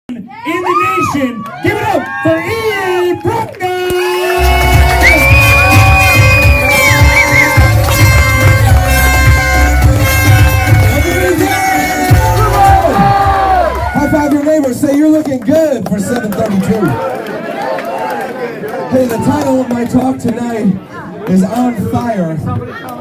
in the nation. Give it up for Prukner! High five your neighbor. Say you're looking good for 732. Hey, the title of my talk tonight is On Fire,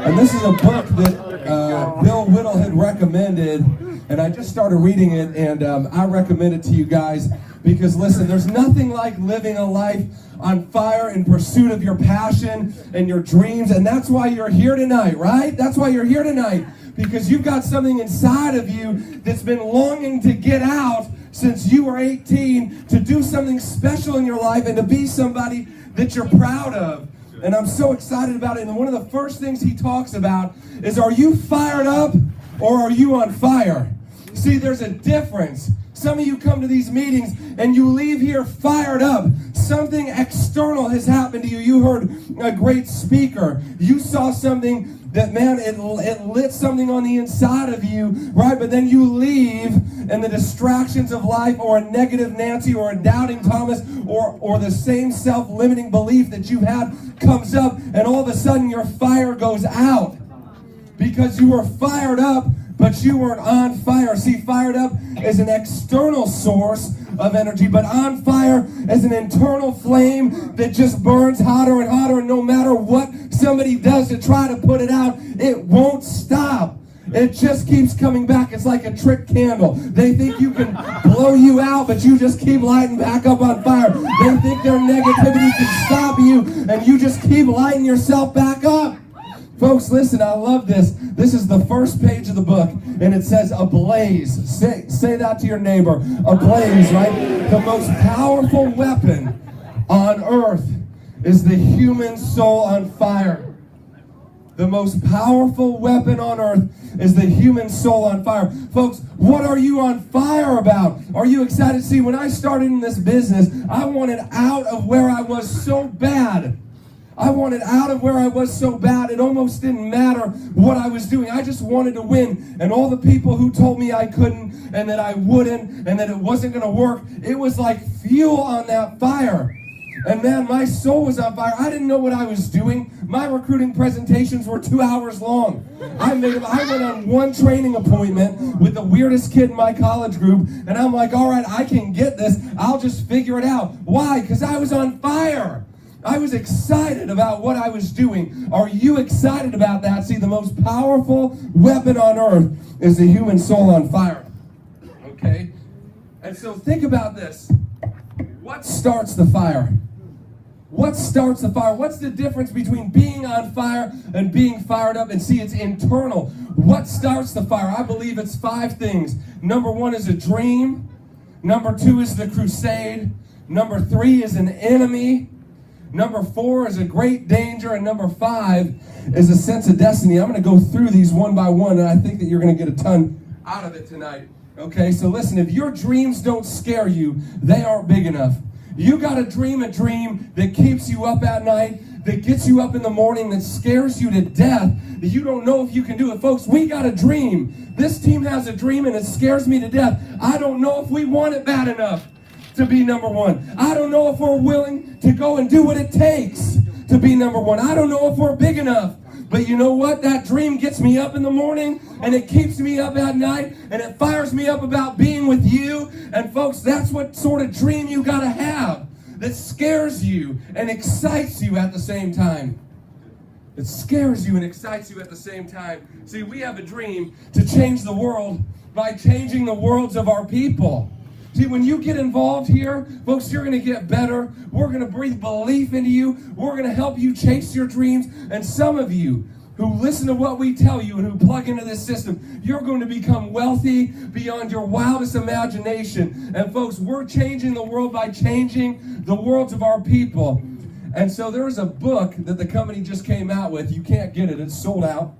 and this is a book that Bill Whittle had recommended, and I just started reading it, and I recommend it to you guys because, listen, there's nothing like living a life on fire in pursuit of your passion and your dreams, and that's why you're here tonight, right? That's why you're here tonight, because you've got something inside of you that's been longing to get out since you were 18, to do something special in your life and to be somebody that you're proud of. And I'm so excited about it. And one of the first things he talks about is, are you fired up or are you on fire? See, there's a difference. Some of you come to these meetings and you leave here fired up. Something external has happened to you. You heard a great speaker. You saw something that, man, it lit something on the inside of you, right? But then you leave and the distractions of life, or a negative Nancy, or a doubting Thomas, or the same self-limiting belief that you had comes up, and all of a sudden your fire goes out because you were fired up, but you weren't on fire. See, fired up is an external source of energy, but on fire is an internal flame that just burns hotter and hotter, and no matter what somebody does to try to put it out, it won't stop. It just keeps coming back. It's like a trick candle. They think you can blow you out, but you just keep lighting back up on fire. They think their negativity can stop you, and you just keep lighting yourself back up. Folks, listen, I love this. This is the first page of the book, and it says ablaze. Say that to your neighbor. Ablaze, right? The most powerful weapon on earth is the human soul on fire. The most powerful weapon on earth is the human soul on fire. Folks, what are you on fire about? Are you excited? See, when I started in this business, I wanted out of where I was so bad. I wanted out of where I was so bad, it almost didn't matter what I was doing. I just wanted to win. And all the people who told me I couldn't, and that I wouldn't, and that it wasn't going to work, it was like fuel on that fire. And man, my soul was on fire. I didn't know what I was doing. My recruiting presentations were 2 hours long. I went on one training appointment with the weirdest kid in my college group, and I'm like, all right, I can get this. I'll just figure it out. Why? Because I was on fire. I was excited about what I was doing. Are you excited about that? See, the most powerful weapon on earth is the human soul on fire. Okay? And so think about this. What starts the fire? What starts the fire? What's the difference between being on fire and being fired up? And see, it's internal. What starts the fire? I believe it's 5 things. Number 1 is a dream. Number 2 is the crusade. Number 3 is an enemy. Number 4 is a great danger, and number 5 is a sense of destiny. I'm going to go through these one by one, and I think that you're going to get a ton out of it tonight. Okay, so listen, if your dreams don't scare you, they aren't big enough. You got to dream a dream that keeps you up at night, that gets you up in the morning, that scares you to death, that you don't know if you can do it. Folks, we got a dream. This team has a dream, and it scares me to death. I don't know if we want it bad enough to be number 1. I don't know if we're willing to go and do what it takes to be number 1. I don't know if we're big enough. But you know what? That dream gets me up in the morning, and it keeps me up at night, and it fires me up about being with you. And folks, that's what sort of dream you got to have, that scares you and excites you at the same time. It scares you and excites you at the same time. See, we have a dream to change the world by changing the worlds of our people. See, when you get involved here, folks, you're going to get better. We're going to breathe belief into you. We're going to help you chase your dreams. And some of you who listen to what we tell you and who plug into this system, you're going to become wealthy beyond your wildest imagination. And folks, we're changing the world by changing the worlds of our people. And so there's a book that the company just came out with. You can't get it. It's sold out.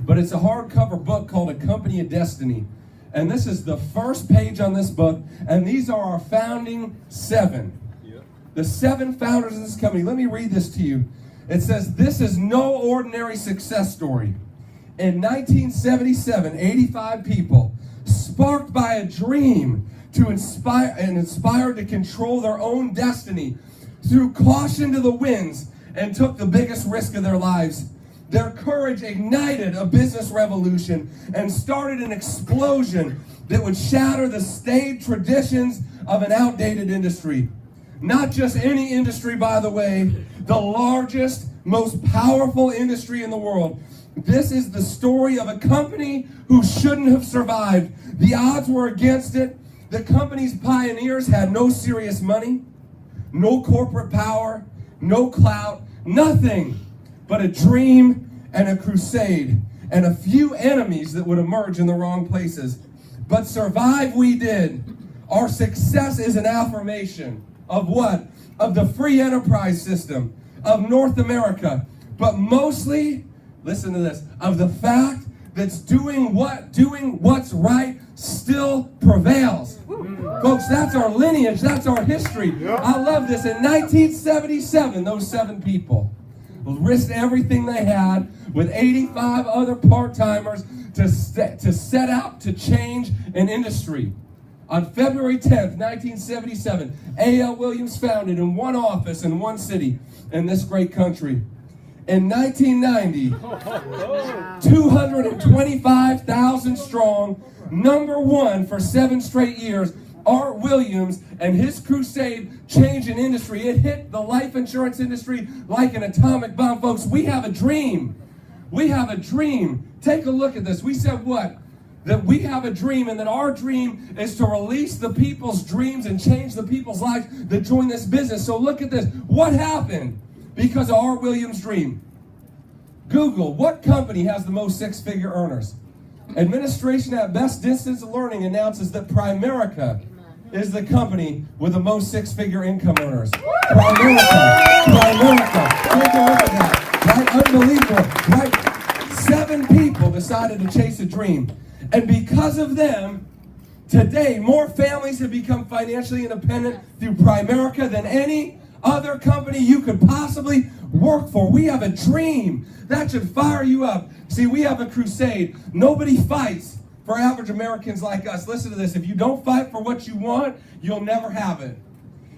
But it's a hardcover book called A Company of Destiny. And this is the first page on this book, and these are our founding 7. Yep. The 7 founders of this company. Let me read this to you. It says, this is no ordinary success story. In 1977, 85 people, sparked by a dream, to inspire and inspired to control their own destiny, threw caution to the winds, and took the biggest risk of their lives. Their courage ignited a business revolution and started an explosion that would shatter the staid traditions of an outdated industry. Not just any industry, by the way, the largest, most powerful industry in the world. This is the story of a company who shouldn't have survived. The odds were against it. The company's pioneers had no serious money, no corporate power, no clout, nothing but a dream and a crusade and a few enemies that would emerge in the wrong places. But survive we did. Our success is an affirmation of what? Of the free enterprise system of North America, but mostly, listen to this, of the fact that doing what's right still prevails. Folks, that's our lineage, that's our history. I love this. In 1977, those 7 people risked everything they had with 85 other part-timers to set out to change an industry. On February 10th, 1977, A.L. Williams founded in one office in one city in this great country. In 1990, 225,000 strong, #1 for 7 straight years, Art Williams and his crusade changed an industry. It hit the life insurance industry like an atomic bomb. Folks, we have a dream. We have a dream. Take a look at this. We said what? That we have a dream, and that our dream is to release the people's dreams and change the people's lives that join this business. So look at this. What happened because of Art Williams' dream? Google, what company has the most 6-figure earners? Administration at Best Distance Learning announces that Primerica is the company with the most 6-figure income earners. Primerica. Take a look at that. Right? Unbelievable. Right? 7 people decided to chase a dream. And because of them, today, more families have become financially independent through Primerica than any other company you could possibly work for. We have a dream. That should fire you up. See, we have a crusade. Nobody fights for average Americans like us. Listen to this. If you don't fight for what you want, you'll never have it.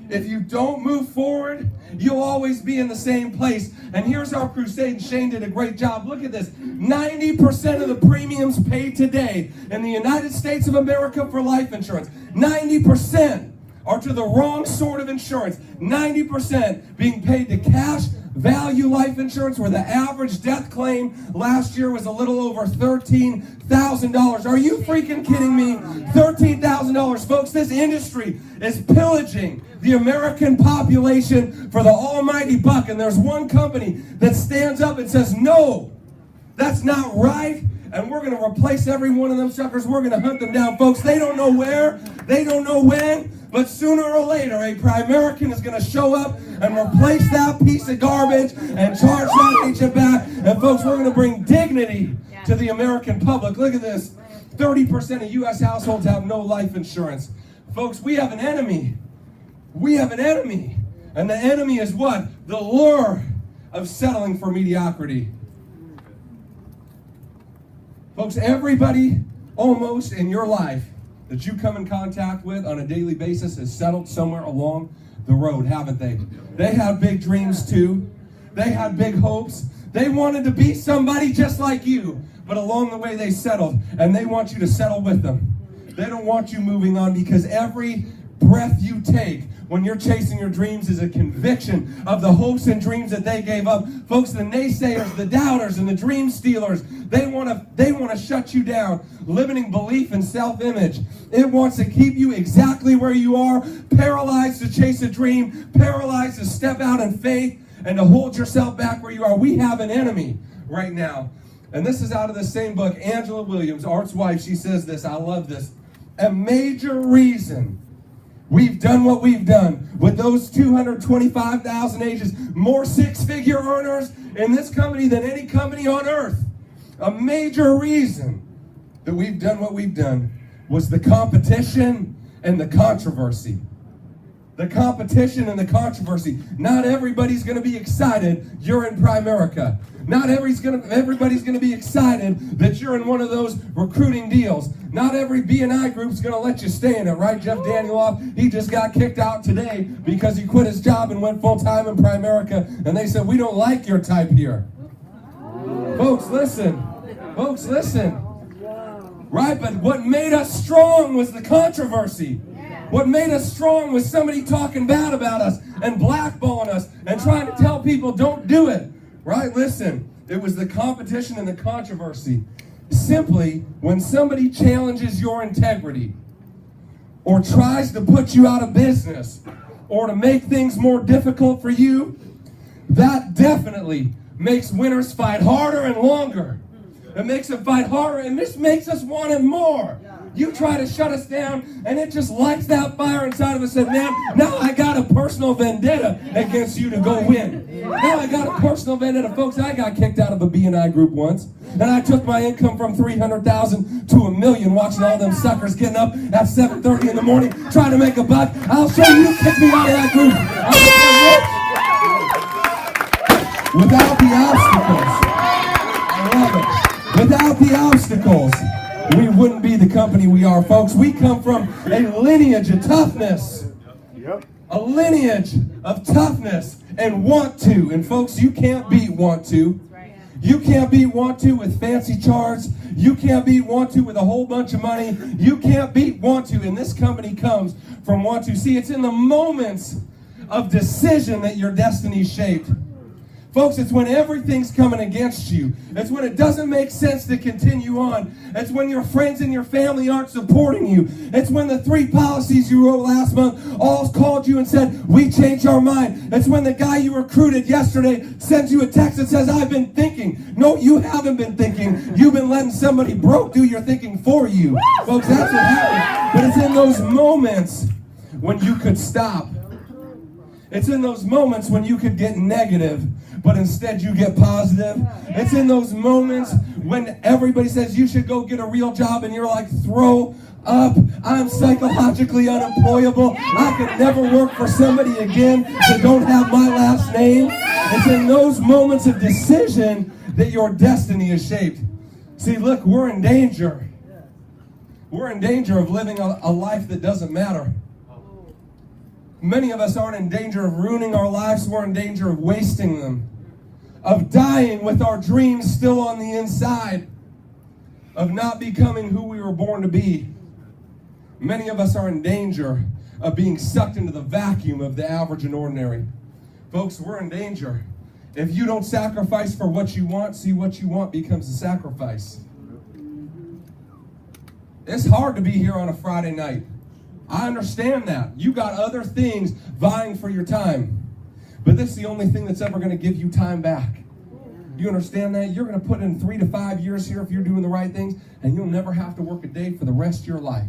If you don't move forward, you'll always be in the same place. And here's our crusade, and Shane did a great job. Look at this. 90% of the premiums paid today in the United States of America for life insurance, 90% are to the wrong sort of insurance. 90% being paid to cash value life insurance, where the average death claim last year was a little over $13,000. Are you freaking kidding me? $13,000. Folks, this industry is pillaging the American population for the almighty buck. And there's one company that stands up and says, no, that's not right. And we're going to replace every one of them suckers. We're going to hunt them down. Folks, they don't know where, they don't know when, but sooner or later, a Primerican is going to show up and replace that piece of garbage and charge that agent back. And folks, we're going to bring dignity to the American public. Look at this. 30% of U.S. households have no life insurance. Folks, we have an enemy. We have an enemy. And the enemy is what? The lure of settling for mediocrity. Folks, everybody almost in your life that you come in contact with on a daily basis has settled somewhere along the road, haven't they? They had big dreams too. They had big hopes. They wanted to be somebody just like you, but along the way they settled, and they want you to settle with them. They don't want you moving on, because every breath you take when you're chasing your dreams is a conviction of the hopes and dreams that they gave up. Folks, the naysayers, the doubters, and the dream stealers, they want to shut you down. Limiting belief and self-image. It wants to keep you exactly where you are, paralyzed to chase a dream, paralyzed to step out in faith, and to hold yourself back where you are. We have an enemy right now. And this is out of the same book. Angela Williams, Art's wife, she says this. I love this. A major reason we've done what we've done with those 225,000 agents, more 6-figure earners in this company than any company on earth. A major reason that we've done what we've done was the competition and the controversy. The competition and the controversy. Not everybody's going to be excited you're in Primerica. Not everybody's going to be excited that you're in one of those recruiting deals. Not every B&I group's going to let you stay in it, right? Jeff Danieloff, he just got kicked out today because he quit his job and went full-time in Primerica, and they said, we don't like your type here. Folks, listen. Folks, listen. Right, but what made us strong was the controversy. What made us strong was somebody talking bad about us and blackballing us and trying to tell people don't do it. Right? Listen, it was the competition and the controversy. Simply, when somebody challenges your integrity or tries to put you out of business or to make things more difficult for you, that definitely makes winners fight harder and longer. It makes them fight harder, and this makes us want it more. You try to shut us down, and it just lights that fire inside of us. And man, now I got a personal vendetta against you to go win. Now I got a personal vendetta. Folks, I got kicked out of a B&I group once, and I took my income from $300,000 to $1 million watching all them suckers getting up at 7:30 in the morning trying to make a buck. I'll show you kick me out of that group. Without the obstacles. I love it. Without the obstacles, we wouldn't be the company we are, folks. We come from a lineage of toughness. Yep. A lineage of toughness and want to. And folks, you can't beat want to. You can't beat want to with fancy charts. You can't beat want to with a whole bunch of money. You can't beat want to. And this company comes from want to. See, it's in the moments of decision that your destiny is shaped. Folks, it's when everything's coming against you. It's when it doesn't make sense to continue on. It's when your friends and your family aren't supporting you. It's when the 3 policies you wrote last month all called you and said, we changed our mind. It's when the guy you recruited yesterday sends you a text that says, I've been thinking. No, you haven't been thinking. You've been letting somebody broke do your thinking for you. Folks, that's what happened. But it's in those moments when you could stop. It's in those moments when you could get negative, but instead you get positive. It's in those moments when everybody says you should go get a real job and you're like, throw up. I'm psychologically unemployable. I could never work for somebody again that don't have my last name. It's in those moments of decision that your destiny is shaped. See, look, we're in danger. We're in danger of living a life that doesn't matter. Many of us aren't in danger of ruining our lives. We're in danger of wasting them, of dying with our dreams still on the inside, of not becoming who we were born to be. Many of us are in danger of being sucked into the vacuum of the average and ordinary. Folks, we're in danger. If you don't sacrifice for what you want, see, what you want becomes a sacrifice. It's hard to be here on a Friday night. I understand that. You got other things vying for your time. But this is the only thing that's ever going to give you time back. You understand that? You're going to put in 3 to 5 years here if you're doing the right things, and you'll never have to work a day for the rest of your life.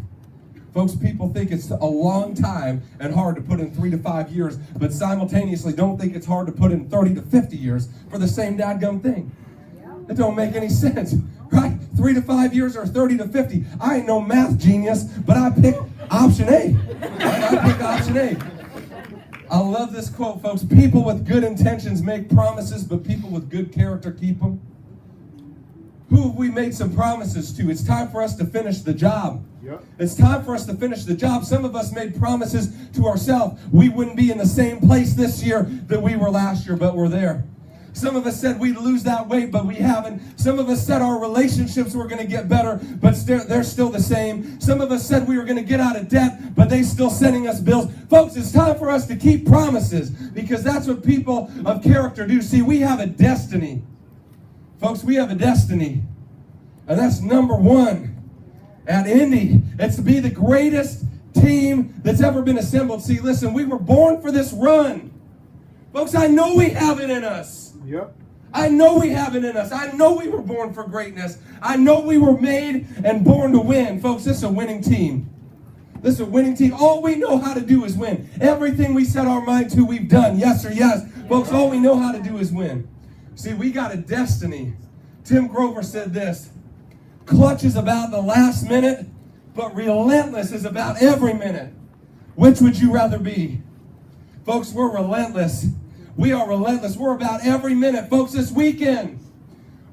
Folks, people think it's a long time and hard to put in 3 to 5 years, but simultaneously don't think it's hard to put in 30 to 50 years for the same dadgum thing. It don't make any sense, right? 3 to 5 years or 30 to 50. I ain't no math genius, but I pick option A. Right? I pick option A. I love this quote, folks. People with good intentions make promises, but people with good character keep them. Who have we made some promises to? It's time for us to finish the job. Yep. It's time for us to finish the job. Some of us made promises to ourselves. We wouldn't be in the same place this year that we were last year, but we're there. Some of us said we'd lose that weight, but we haven't. Some of us said our relationships were going to get better, but they're still the same. Some of us said we were going to get out of debt, but they're still sending us bills. Folks, it's time for us to keep promises, because that's what people of character do. See, we have a destiny. Folks, we have a destiny. And that's number one at Indy. It's to be the greatest team that's ever been assembled. See, listen, we were born for this run. Folks, I know we have it in us. Yep. I know we have it in us. I know we were born for greatness. I know we were made and born to win. Folks, this is a winning team. This is a winning team. All we know how to do is win. Everything we set our mind to, we've done. Yes or yes. Folks, all we know how to do is win. See, we got a destiny. Tim Grover said this: clutch is about the last minute, but relentless is about every minute. Which would you rather be? Folks, we're relentless. We are relentless. We're about every minute. Folks, this weekend,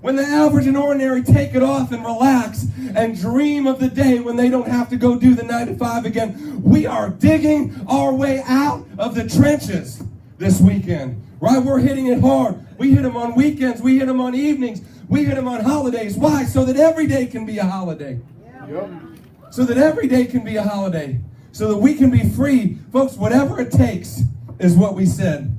when the average and ordinary take it off and relax and dream of the day when they don't have to go do the 9 to 5 again, we are digging our way out of the trenches this weekend. Right? We're hitting it hard. We hit them on weekends. We hit them on evenings. We hit them on holidays. Why? So that every day can be a holiday. Yep. So that every day can be a holiday. So that we can be free. Folks, whatever it takes is what we said.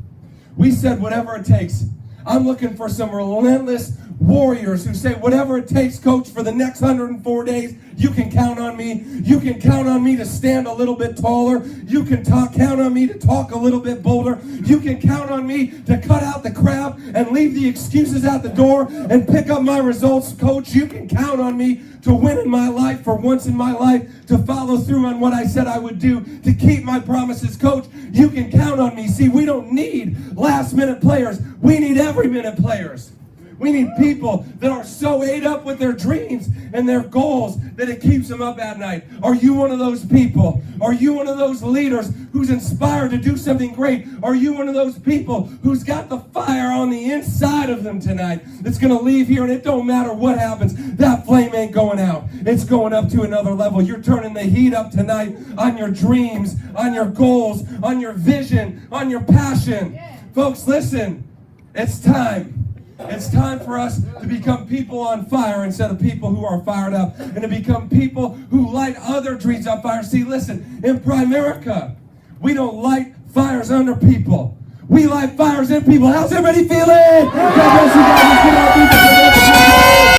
We said whatever it takes. I'm looking for some relentless warriors who say, whatever it takes, coach, for the next 104 days, you can count on me. You can count on me to stand a little bit taller. You can count on me to talk a little bit bolder. You can count on me to cut out the crap and leave the excuses at the door and pick up my results, coach. You can count on me to win in my life for once in my life, to follow through on what I said I would do, to keep my promises, coach. You can count on me. See, we don't need last-minute players. We need every-minute players. We need people that are so ate up with their dreams and their goals that it keeps them up at night. Are you one of those people? Are you one of those leaders who's inspired to do something great? Are you one of those people who's got the fire on the inside of them tonight that's going to leave here and it don't matter what happens, that flame ain't going out. It's going up to another level. You're turning the heat up tonight on your dreams, on your goals, on your vision, on your passion. Folks, listen, it's time. It's time for us to become people on fire instead of people who are fired up, and to become people who light other dreams on fire. See, listen, in Primerica, we don't light fires under people. We light fires in people. How's everybody feeling? God bless you guys.